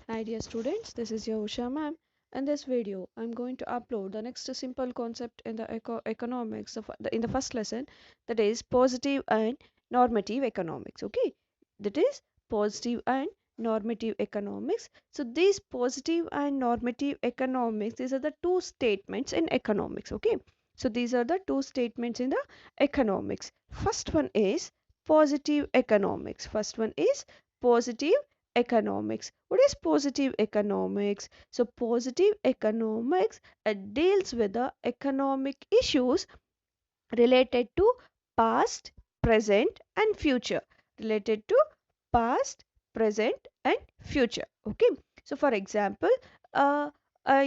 Hi dear students, this is your Usha ma'am. In this video, I'm going to upload the next simple concept in the economics in the first lesson, that is positive and normative economics. Okay, that is positive and normative economics. So these positive and normative economics, these are the two statements in economics. Okay, so these are the two statements in the economics. First one is positive economics. First one is positive economics. What is positive economics? So positive economics deals with the economic issues related to past, present and future. Related to past, present and future. Okay, so for example,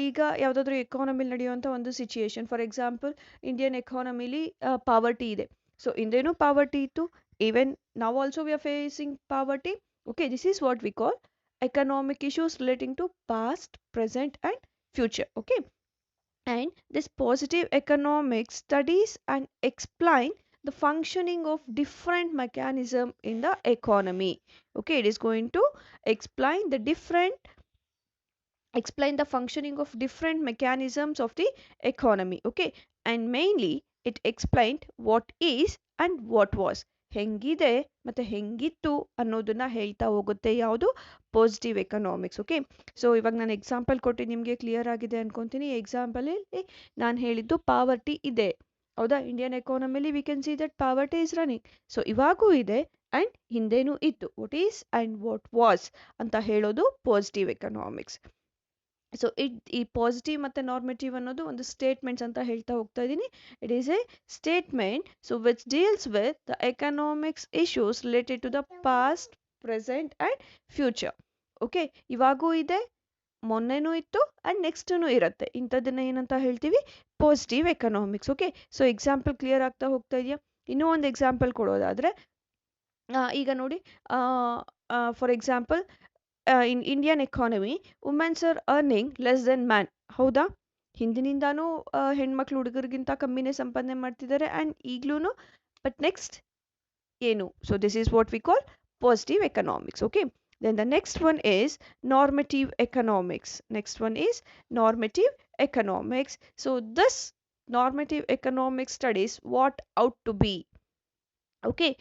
ಈಗ ಯಾವುದಾದ್ರೂ ಎಕಾನಮಿಲಿ ನಡೆಯುವಂಥ ಒಂದು situation, for example Indian ಎಕಾನಮಿಲಿ poverty ಇದೆ. So ಹಿಂದೇನೂ poverty ಇತ್ತು, even ನಾವು also we are facing poverty. Okay, this is what we call economic issues relating to past, present and future. Okay, and this positive economics studies and explain the functioning of different mechanism in the economy. Okay, it is going to explain the functioning of different mechanisms of the economy. Okay, and mainly it explained what is and what was, ಹೆಂಗಿದೆ ಮತ್ತೆ ಹೆಂಗಿತ್ತು ಅನ್ನೋದನ್ನ ಹೇಳ್ತಾ ಹೋಗುತ್ತೆ ಯಾವುದು positive economics. Okay, so ಇವಾಗ ನಾನು example ಕೊಟ್ಟು ನಿಮಗೆ ಕ್ಲಿಯರ್ ಆಗಿದೆ ಅನ್ಕೊಂತೀನಿ. ಎಕ್ಸಾಂಪಲ್ ನಾನು ಹೇಳಿದ್ದು ಪಾವರ್ಟಿ ಇದೆ, ಹೌದಾ? ಇಂಡಿಯನ್ ಎಕಾನಮಿಲಿ we can see that poverty is running. So ಇವಾಗೂ ಇದೆ ಅಂಡ್ ಹಿಂದೆನೂ ಇತ್ತು. What is and what was ಅಂತ ಹೇಳೋದು ಪಾಸಿಟಿವ್ ಎಕನಾಮಿಕ್ಸ್. ಸೊ ಈ ಪಾಸಿಟಿವ್ ಮತ್ತು ನಾರ್ಮೇಟಿವ್ ಅನ್ನೋದು ಒಂದು ಸ್ಟೇಟ್ಮೆಂಟ್ಸ್ ಅಂತ ಹೇಳ್ತಾ ಹೋಗ್ತಾ ಇದ್ದೀನಿ. It is a statement so which deals with the economics issues related to the past, present and future. Okay, ಇವಾಗೂ ಇದೆ, ಮೊನ್ನೆನೂ ಇತ್ತು ಆ್ಯಂಡ್ ನೆಕ್ಸ್ಟೂ ಇರುತ್ತೆ. ಇಂಥದ್ದನ್ನ ಏನಂತ ಹೇಳ್ತೀವಿ? Positive economics. Okay, so example clear ಆಗ್ತಾ ಹೋಗ್ತಾ ಇದೆಯಾ? ಇನ್ನೂ ಒಂದು ಎಕ್ಸಾಂಪಲ್ ಕೊಡೋದಾದರೆ, ಈಗ ನೋಡಿ, for example in Indian economy women's are earning less than man. ಹೌದಾ? ಹಿಂದಿನಿಂದಾನೂ ಹೆಣ್ಮಕ್ಳು ಹುಡುಗರಿಗಿಂತ ಕಮ್ಮಿನೇ ಸಂಪಾದನೆ ಮಾಡ್ತಿದ್ದಾರೆ ಆ್ಯಂಡ್ ಈಗಲೂ. ಬಟ್ ನೆಕ್ಸ್ಟ್ ಏನು? So this is what we call positive economics. Okay, then the next one is normative economics. Next one is normative economics. So this normative economics studies what ought to be. Okay,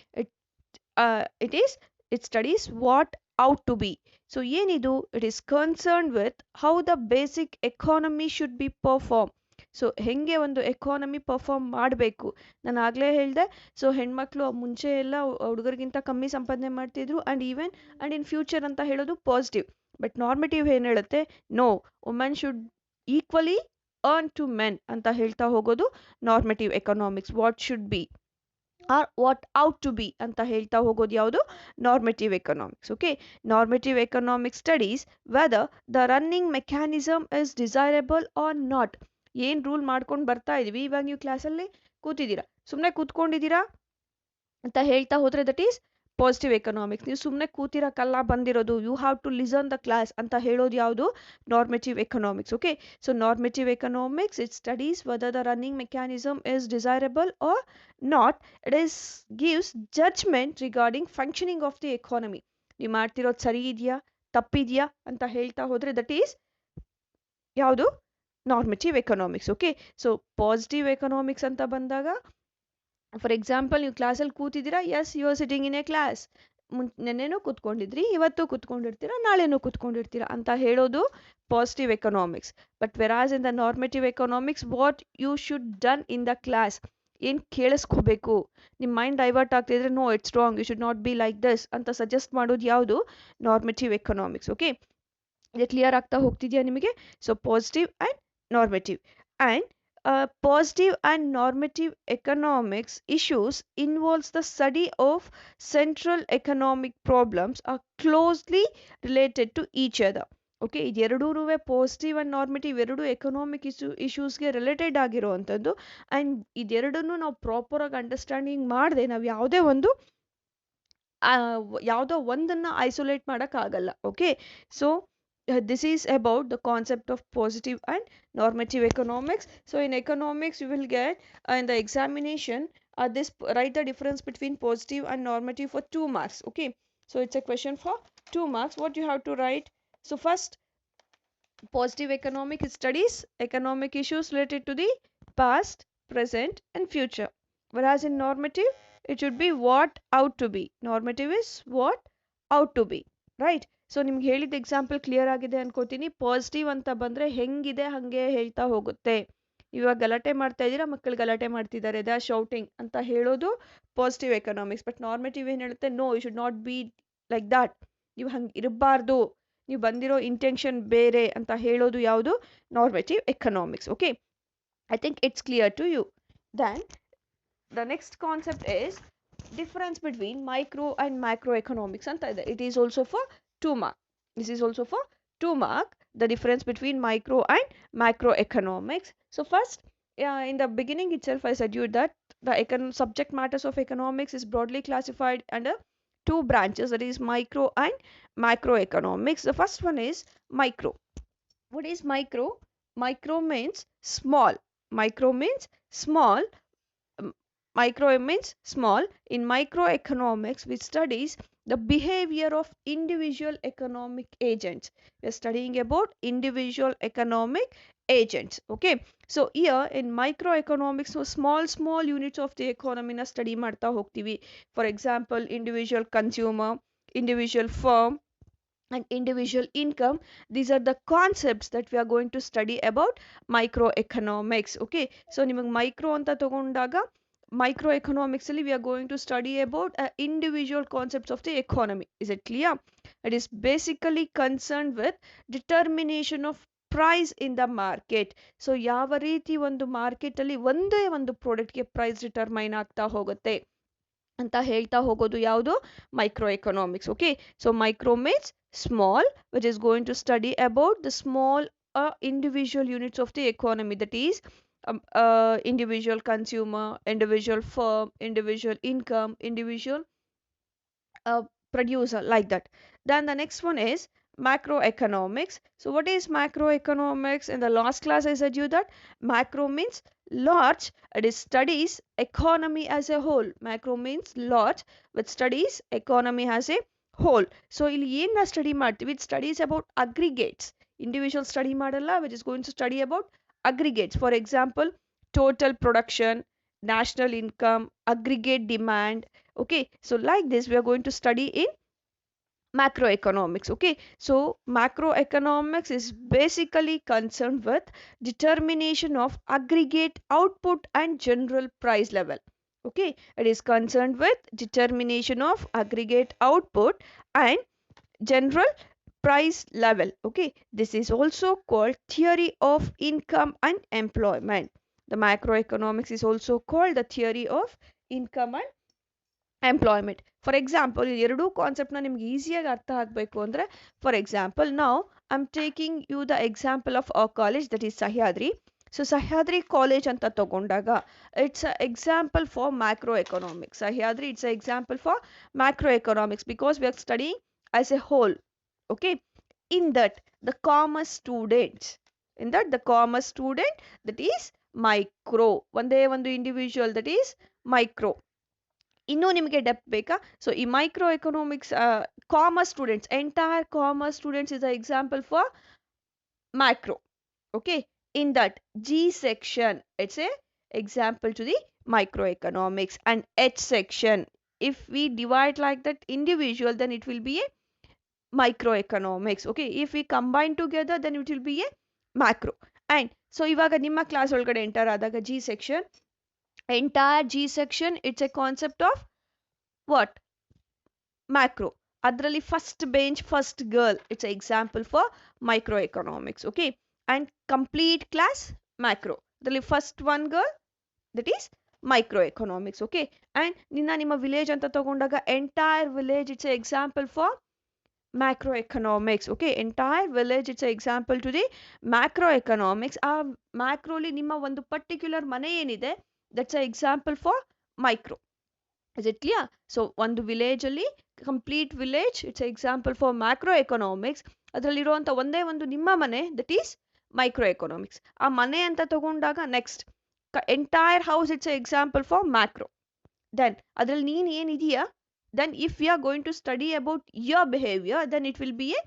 it studies what ought to be. So ಏನಿದು? It is concerned with how the basic economy should be performed. So ಹೆಂಗೆ ಒಂದು economy perform ಮಾಡಬೇಕು. ನಾನು ಆಗಲೇ ಹೇಳಿದೆ, so ಹೆಣ್ಮಕ್ಳು ಮುಂಚೆ ಎಲ್ಲ ಹುಡುಗರಿಗಿಂತ ಕಮ್ಮಿ ಸಂಪಾದನೆ ಮಾಡ್ತಿದ್ರು and even and in future ಅಂತ ಹೇಳೋದು ಪಾಸಿಟಿವ್. ಬಟ್ ನಾರ್ಮೇಟಿವ್ ಏನು ಹೇಳುತ್ತೆ? No, women should equally earn to men ಅಂತ ಹೇಳ್ತಾ ಹೋಗೋದು normative economics. What should be or what ought to be ಅಂತ ಹೇಳ್ತಾ ಹೋಗೋದು ಯಾವುದು? Normative economics. Okay, normative economics studies whether the running mechanism is desirable or not. ಏನು rule ಮಾಡ್ಕೊಂಡು ಬರ್ತಾ ಇದೀವಿ, ಇವಾಗ ನೀವು ಕ್ಲಾಸಲ್ಲಿ ಕೂತಿದ್ದೀರಾ, ಸುಮ್ಮನೆ ಕೂತ್ಕೊಂಡಿದ್ದೀರಾ ಅಂತ ಹೇಳ್ತಾ ಹೋದರೆ ದಟ್ ಈಸ್ ಪಾಸಿಟಿವ್ ಎಕನಾಮಿಕ್ಸ್. ನೀವು ಸುಮ್ಮನೆ ಕೂತಿರಕ್ಕಲ್ಲ ಬಂದಿರೋದು, you have to listen the class ಅಂತ ಹೇಳೋದು ಯಾವುದು? Normative economics. Okay, so normative economics it studies whether the running mechanism is desirable or not. It is gives judgement regarding functioning of the economy. ನೀವು ಮಾಡ್ತಿರೋದು ಸರಿ ಇದೆಯಾ ತಪ್ಪಿದೆಯಾ ಅಂತ ಹೇಳ್ತಾ ಹೋದರೆ ದಟ್ ಈಸ್ ಯಾವುದು? Normative economics. Okay, so positive economics ಅಂತ ಬಂದಾಗ, ಫಾರ್ ಎಕ್ಸಾಂಪಲ್ ನೀವು ಕ್ಲಾಸಲ್ಲಿ ಕೂತಿದ್ದೀರಾ, yes you are sitting in a class. ನೆನ್ನೆನೂ ಕೂತ್ಕೊಂಡಿದ್ರಿ, ಇವತ್ತು ಕೂತ್ಕೊಂಡಿರ್ತೀರಾ, ನಾಳೆನೂ ಕೂತ್ಕೊಂಡಿರ್ತೀರಾ ಅಂತ ಹೇಳೋದು positive economics. But whereas in the normative economics what you should done in the class, ಏನು ಕೇಳಿಸ್ಕೋಬೇಕು. ನಿಮ್ಮ ಮೈಂಡ್ ಡೈವರ್ಟ್ ಆಗ್ತಿದ್ರೆ no it's wrong, you should not be like this ಅಂತ ಸಜೆಸ್ಟ್ ಮಾಡೋದು ಯಾವುದು? Normative economics. ಓಕೆ, ಇದು ಕ್ಲಿಯರ್ ಆಗ್ತಾ ಹೋಗ್ತಿದೆಯಾ ನಿಮಗೆ? So positive and normative and positive and normative economics issues involves the study of central economic problems are closely related to each other. Okay, ಇದೆರಡೂ positive and normative ಎರಡು economic ಇಶ್ಯೂಸ್ಗೆ related ಆಗಿರೋವಂಥದ್ದು. And ಇದೆರಡನ್ನೂ ನಾವು ಪ್ರಾಪರಾಗಿ ಅಂಡರ್ಸ್ಟ್ಯಾಂಡಿಂಗ್ ಮಾಡದೆ ನಾವು ಯಾವುದೋ ಒಂದನ್ನು ಐಸೋಲೇಟ್ ಮಾಡೋಕ್ಕಾಗಲ್ಲ. Okay, so this is about the concept of positive and normative economics. So in economics you will get in the examination write the difference between positive and normative for 2 marks. Okay, so it's a question for 2 marks. What you have to write? So first, positive economic studies economic issues related to the past, present, and future. Whereas in normative, it should be what ought to be. Normative is what ought to be. Right? So ನಿಮ್ಗೆ ಹೇಳಿದ example clear ಆಗಿದೆ ಅನ್ಕೋತೀನಿ. Positive ಅಂತ ಬಂದ್ರೆ ಹೆಂಗಿದೆ ಹಂಗೆ ಹೇಳ್ತಾ ಹೋಗುತ್ತೆ. ಇವಾಗ ಗಲಾಟೆ ಮಾಡ್ತಾ ಇದ್ದೀರಾ, ಮಕ್ಕಳು ಗಲಾಟೆ ಮಾಡ್ತಿದ್ದಾರೆ, ದ ಶೌಟಿಂಗ್ ಅಂತ ಹೇಳೋದು ಪಾಸಿಟಿವ್ ಎಕನಾಮಿಕ್ಸ್. ಬಟ್ ನಾರ್ಮೇಟಿವ್ ಏನು ಹೇಳುತ್ತೆ, no you should not be like that, ನೀವು ಹಂಗೆ ಇರಬಾರ್ದು, ನೀವು ಬಂದಿರೋ ಇಂಟೆನ್ಷನ್ ಬೇರೆ ಅಂತ ಹೇಳೋದು ಯಾವುದು, normative economics. Okay, I think it's clear to you. Then the next concept is difference between micro and macroeconomics anta ide. It is also for 2 mark. This is also for 2 mark, the difference between micro and macroeconomics. So first, in the beginning itself I said you that the subject matters of economics is broadly classified under 2 branches, that is micro and macroeconomics. The first one is micro. What is micro? Micro means small. Micro means small. Micro means small. In microeconomics, which studies the behavior of individual economic agents. We are studying about individual economic agents. Okay, so here in microeconomics, so small units of the economy na study ಮಾಡ್ತಾ ಹೋಗ್ತೀವಿ. For example, individual consumer, individual firm, and individual income. These are the concepts that we are going to study about microeconomics. Okay, so ನಿಮಗೆ micro ಅಂತ ತಗೊಂಡಾಗ microeconomics ಅಲ್ಲಿ we are going to study about individual concepts of the economy. Is it clear? It is basically concerned with determination of price in the market. So ಯಾವ ರೀತಿ ಒಂದು market ಅಲ್ಲಿ ಒಂದೇ ಒಂದು ಪ್ರಾಡಕ್ಟ್ಗೆ ಪ್ರೈಸ್ ಡಿಟರ್ಮೈನ್ ಆಗ್ತಾ ಹೋಗುತ್ತೆ ಅಂತ ಹೇಳ್ತಾ ಹೋಗೋದು ಯಾವುದು, micro economics. Okay, so micro means small, which is going to study about the small individual units of the economy, that is individual consumer, individual firm, individual income, individual producer, like that. Then the next one is macroeconomics. So what is macroeconomics? In the last class I said you that macro means large, it is studies economy as a whole. Macro means large, which studies economy as a whole. So ಇಲ್ಲಿ ಏನ study ಮಾಡ್ತೀವಿ, it studies about aggregates. Individual study ಮಾಡಲ್ಲ, which is going to study about aggregates. For example, total production, national income, aggregate demand. Okay, so like this we are going to study in macroeconomics. Okay, so macroeconomics is basically concerned with determination of aggregate output and general price level. Okay, it is concerned with determination of aggregate output and general price level. Okay, this is also called theory of income and employment. The macroeconomics is also called the theory of income and employment. For example ಈ ಎರಡೂ ಕಾನ್ಸೆಪ್ಟ್ನ ನಿಮ್ಗೆ ಈಸಿಯಾಗಿ ಅರ್ಥ ಆಗಬೇಕು ಅಂದರೆ, for example ನಾವು I am taking you the example of a college that is Sahyadri. So Sahyadri college ಅಂತ ತಗೊಂಡಾಗ it's a example for macro economics. Sahyadri it's a example for macro economics because we are studying as a whole. Okay, in that the commerce students, that is micro. ಒಂದೇ ಒಂದು individual, that is micro. ಇನ್ನೂ ನಿಮಗೆ depth ಬೇಕಾ, so ಈ micro economics commerce students, entire commerce students is a example for macro. Okay, in that G section it's a example to the microeconomics, and H section, if we divide like that individual, then it will be a microeconomics. Okay, if we combine together, then it will be a macro. And so ಇವಾಗ ನಿಮ್ಮ class ಒಳಗಡೆ enter ಆದಾಗ G section, entire G section, it's a concept of what, macro. ಅದರಲ್ಲಿ first bench first girl, it's example for microeconomics. Okay, and complete class macro, ಅದರಲ್ಲಿ first one girl, that is microeconomics. Okay, and ನಿಮ್ಮ village ಅಂತ ತಗೊಂಡಾಗ entire village, it's example for macroeconomics. Okay, entire village, it's an example to the macroeconomics. ಆ ಮ್ಯಾಕ್ರೋಲಿ ನಿಮ್ಮ ಒಂದು particular ಮನೆ ಏನಿದೆ, that's a example for micro. Is it clear? So ಒಂದು village ಅಲ್ಲಿ complete village, it's example for macro economics. ಅದರಲ್ಲಿರುವಂಥ ಒಂದೇ ಒಂದು ನಿಮ್ಮ ಮನೆ, ದಟ್ ಈಸ್ ಮೈಕ್ರೋ ಎಕನಾಮಿಕ್ಸ್. ಆ ಮನೆ ಅಂತ ತಗೊಂಡಾಗ next entire house, it's example for macro. Then ಅದ್ರಲ್ಲಿ ನೀನು ಏನಿದೆಯಾ, then if we are going to study about your behavior, then it will be a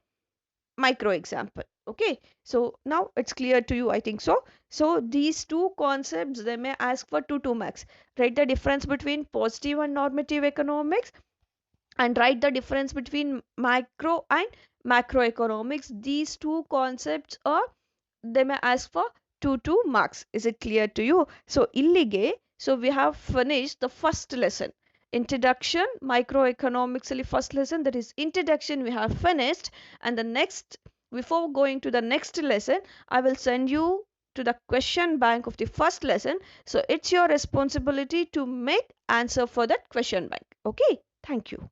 micro example. Okay, so now it's clear to you, I think so. So these two concepts, they may ask for 2 marks. Write the difference between positive and normative economics, and write the difference between micro and macroeconomics. These two concepts are, they may ask for 2 marks. Is it clear to you? So illige, so we have finished the first lesson, introduction microeconomics ಅಲ್ಲಿ first lesson, that is introduction, we have finished. And the next, before going to the next lesson, I will send you to the question bank of the first lesson. So it's your responsibility to make answer for that question bank. Okay, thank you.